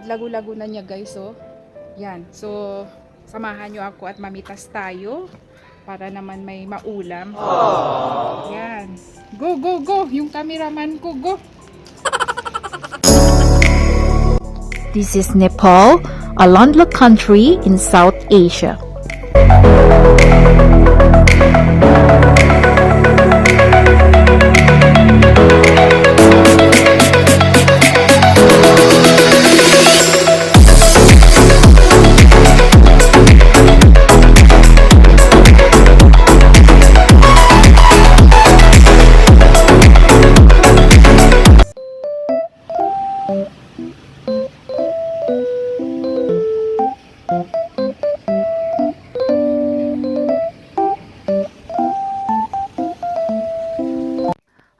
lago-lago na niya guys, oh. Yan. So, samahan nyo ako at mamitas tayo para naman may maulam. Yan. Go, go, go! Yung cameraman ko, go! This is Nepal, a landlocked country in South Asia.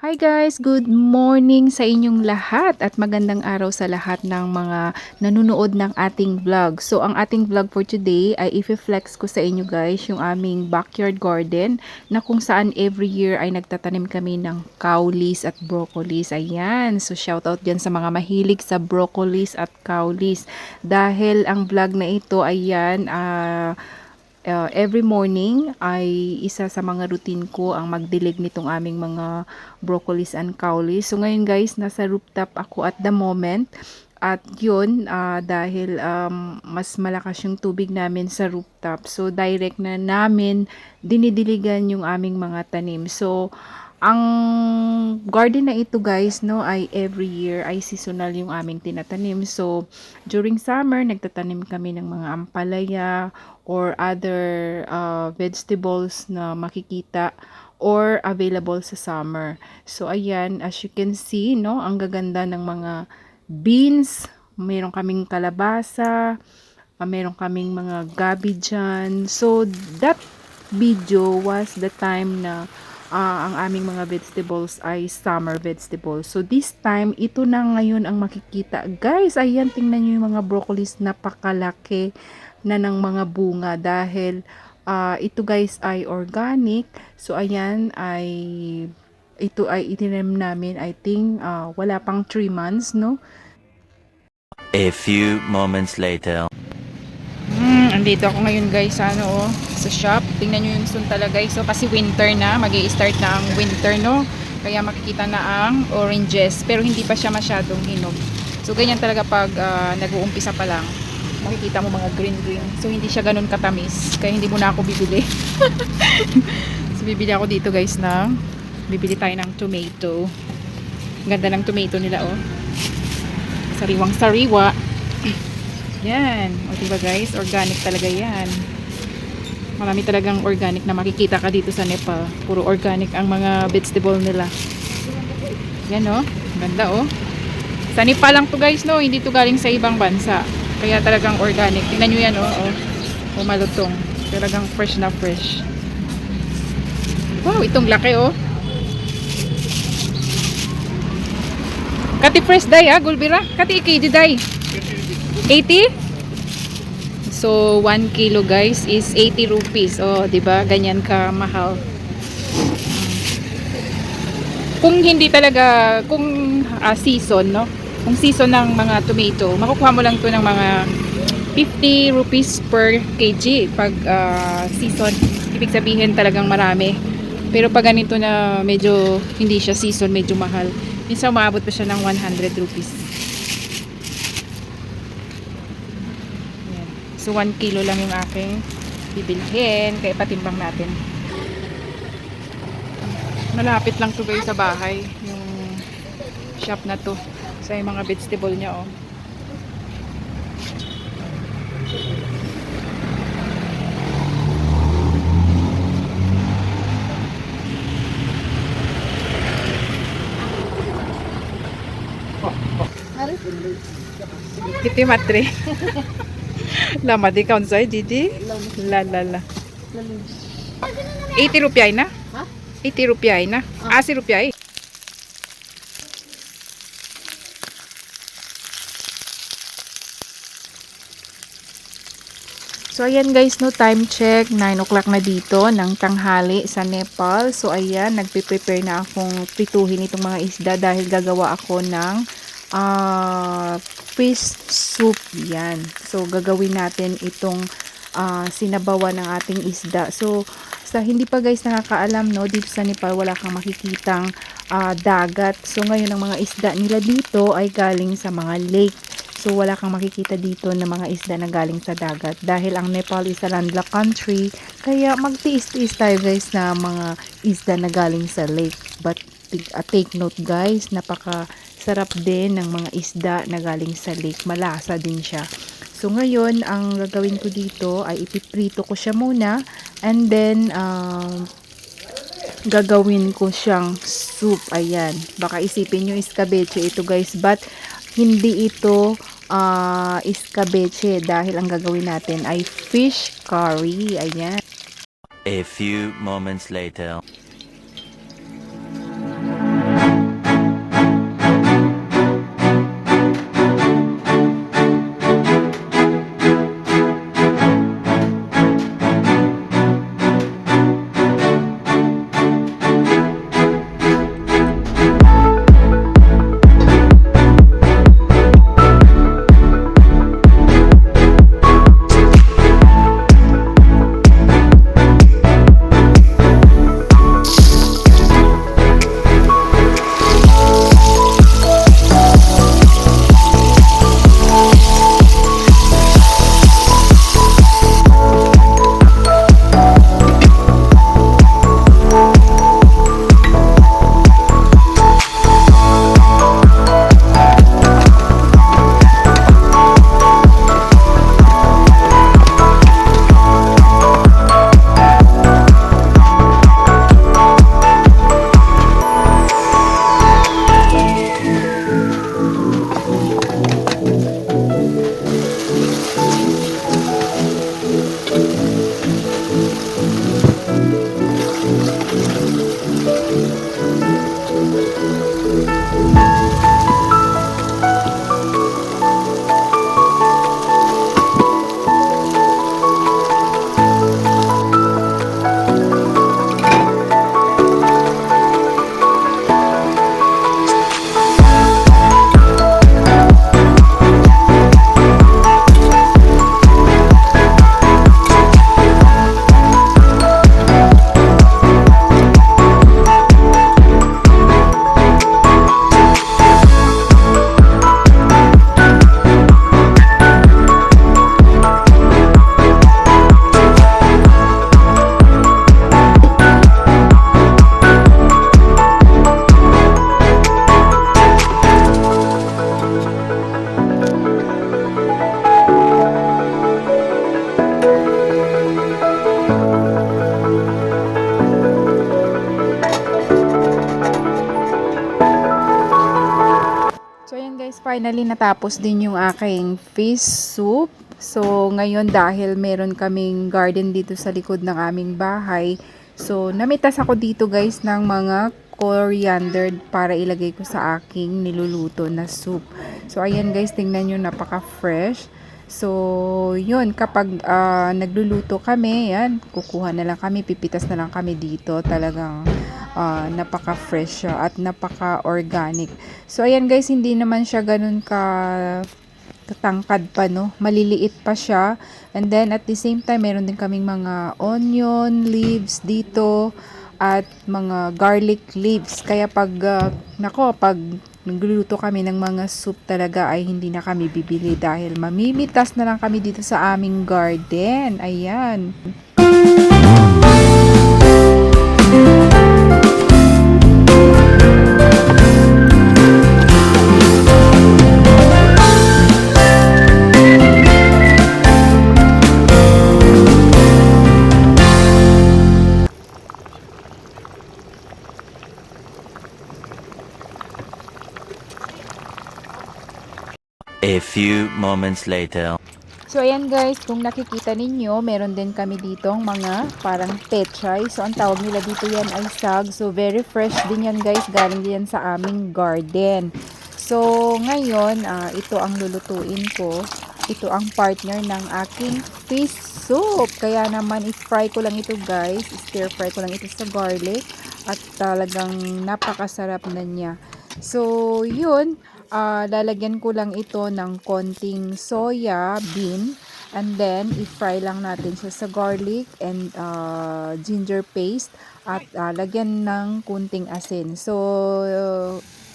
Hi guys, good morning sa inyong lahat at magandang araw sa lahat ng mga nanonood ng ating vlog. So ang ating vlog for today ay i-flex ko sa inyo guys yung aming backyard garden na kung saan every year ay nagtatanim kami ng cowlees at broccolis. Ayan, so shout out dyan sa mga mahilig sa broccolis at cowlees. Dahil ang vlog na ito ayan, every morning ay isa sa mga routine ko ang magdilig nitong aming mga broccolis and cowlees. So ngayon guys, nasa rooftop ako at the moment. At yun, dahil mas malakas yung tubig namin sa rooftop. So direct na namin dinidiligan yung aming mga tanim. So ang garden na ito guys, no, ay every year ay seasonal yung aming tinatanim. So during summer, nagtatanim kami ng mga ampalaya or other vegetables na makikita or available sa summer. So ayan, as you can see, no, ang gaganda ng mga beans, meron kaming kalabasa, meron kaming mga gabi dyan. So that video was the time na ang aming mga vegetables ay summer vegetables. So this time, ito na ngayon ang makikita. Guys, ayan, tingnan nyo yung mga broccolis, napakalaki na ng mga bunga dahil ito guys ay organic. So ayan, ito ay itinanim namin, I think wala pang 3 months, no? A few moments later. Andito ako ngayon guys sa sa shop. Tingnan nyo yung suntala guys. So kasi winter na, magi-start na ang winter, no? Kaya makikita na ang oranges, pero hindi pa siya masyadong hinog. So ganyan talaga pag nag-uumpisa pa lang. Makikita mo mga green. So hindi siya ganun katamis. Kaya hindi mo na ako bibili. So bibili ako dito guys bibili tayo ng tomato. Ganda ng tomato nila, oh. Sariwang sariwa. Yan. O diba guys, organic talaga yan. Marami talagang organic na makikita ka dito sa Nepal. Puro organic ang mga vegetable nila. Yan, oh. Ganda, oh. Sa Nepal lang to guys, no. Hindi to galing sa ibang bansa. Kaya talagang organic. Tingnan nyo yan, oh. Oh, malutong. Talagang fresh na fresh. Wow, itong laki, oh. Kati fresh day, Gulbira. Kati ikidi day. 80? So 1 kilo guys is 80 rupees. Oh, 'di ba? Ganyan ka mahal. Kung hindi talaga season, no? Kung season ng mga tomato, makukuha mo lang 'to ng mga 50 rupees per kg pag season. Ibig sabihin talagang marami. Pero pag ganito na medyo hindi siya season, medyo mahal. Minsan umaabot pa siya ng 100 rupees. So 1 kilo lang yung aking bibilhin, kaya patimbang natin. Malapit lang to guys sa bahay, yung shop na to, sa yung mga vegetable niya, oh. Kiti matre. Lama di kaun say Gigi. La. 80 rupiah na? Ha? 80 rupiah na? 80 rupiah. So ayan guys, no, time check, 9 o'clock na dito ng tanghali sa Nepal. So ayan, nagpe-prepare na akong prituhin itong mga isda dahil gagawa ako ng fish soup yan. So, gagawin natin itong sinabawan ng ating isda. So, sa hindi pa guys nakakaalam, no, dito sa Nepal wala kang makikitang dagat. So, ngayon ang mga isda nila dito ay galing sa mga lake. So, wala kang makikita dito na mga isda na galing sa dagat. Dahil ang Nepal is a landlocked country, kaya magtiis-tiis tayo guys na mga isda na galing sa lake. But, take note guys, napaka sarap din ng mga isda na galing sa lake. Malasa din siya. So, ngayon, ang gagawin ko dito ay ipiprito ko siya muna. And then, gagawin ko siyang soup. Ayan. Baka isipin nyo escabeche ito guys. But, hindi ito escabeche. Dahil ang gagawin natin ay fish curry. Ayan. A few moments later. Finally, natapos din yung aking fish soup. So, ngayon dahil meron kaming garden dito sa likod ng aming bahay, so, namitas ako dito guys ng mga coriander para ilagay ko sa aking niluluto na soup. So, ayan guys, tingnan nyo, napaka-fresh. So, yun, kapag nagluluto kami, yan, kukuha na lang kami, pipitas na lang kami dito. Talagang napaka-fresh siya at napaka-organic. So, ayan guys, hindi naman siya ganun katangkad pa, no? Maliliit pa siya. And then, at the same time, meron din kaming mga onion leaves dito at mga garlic leaves. Kaya pag nagluluto kami ng mga soup talaga ay hindi na kami bibili dahil mamimitas na lang kami dito sa aming garden. Ayan. A few moments later. So, ayan guys, kung nakikita ninyo, meron din kami ditong mga parang pechay. So, ang tawag nila dito yan ay sag. So, very fresh din yan guys. Galing din yan sa aming garden. So, ngayon, ito ang lulutuin ko. Ito ang partner ng aking fish soup. Kaya naman, i-fry ko lang ito guys. Stir fry ko lang ito sa garlic. At talagang napakasarap na niya. So, yun. lalagyan ko lang ito ng konting soya bean. And then, i-fry lang natin siya sa garlic and ginger paste. At lagyan ng kunting asin. So,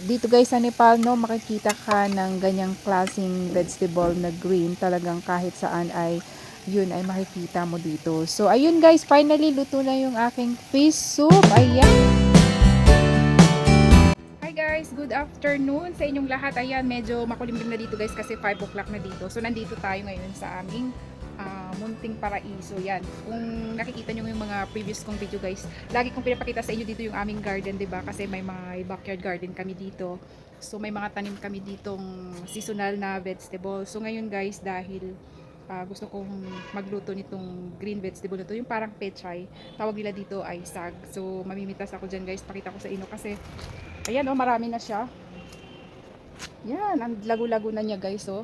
dito guys sa Nepal, no, makikita ka ng ganyang klaseng vegetable na green. Talagang kahit saan ay yun ay makikita mo dito. So, ayun guys, finally luto na yung aking fish soup. Ayan. Hi guys, good afternoon sa inyong lahat. Ayan, medyo makulimlim na dito guys kasi 5 o'clock na dito. So nandito tayo ngayon sa aming munting paraiso. Yan, kung nakikita nyo yung mga previous kong video guys, lagi kong pinapakita sa inyo dito yung aming garden, 'di ba? Kasi may mga backyard garden kami dito. So may mga tanim kami ditong seasonal na vegetable. So ngayon guys, dahil gusto kong magluto nitong green vegetable na to, yung parang pechay, tawag nila dito ay sag. So mamimitas ako dyan guys, pakita ko sa inyo kasi ayan oh, marami na siya. Yan, ang lago-lago na niya guys oh.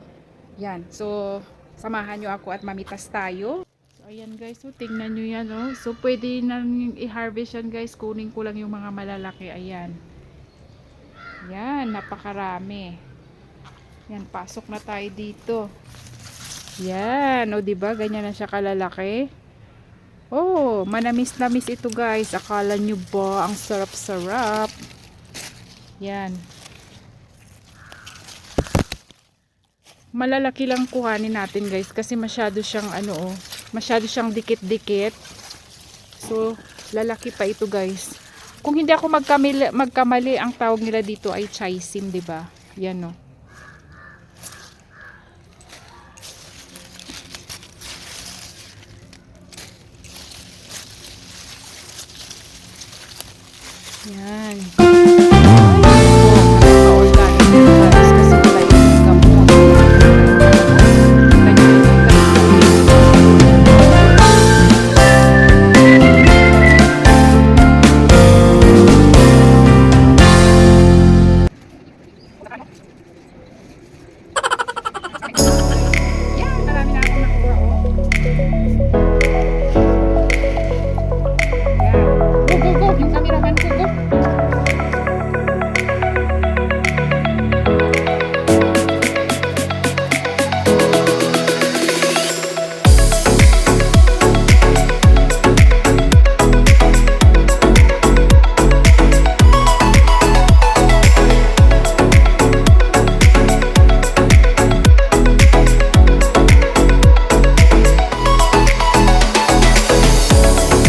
Yan, so samahan nyo ako at mamitas tayo. So ayan guys, so tingnan nyo yan oh. So pwede nang i-harvest yan guys, kunin ko lang yung mga malalaki. Ayan. Yan, napakarami. Yan, pasok na tayo dito. Yan, o diba, ganyan na siya kalalaki. Oh, manamis-namis ito guys. Akala nyo ba, ang sarap-sarap. Yan. Malalaki lang kuhanin natin guys kasi masyado siyang masyado siyang dikit-dikit. So, lalaki pa ito guys. Kung hindi ako magkamali, ang tawag nila dito ay chaisim, 'di ba? Yan oh. Yan.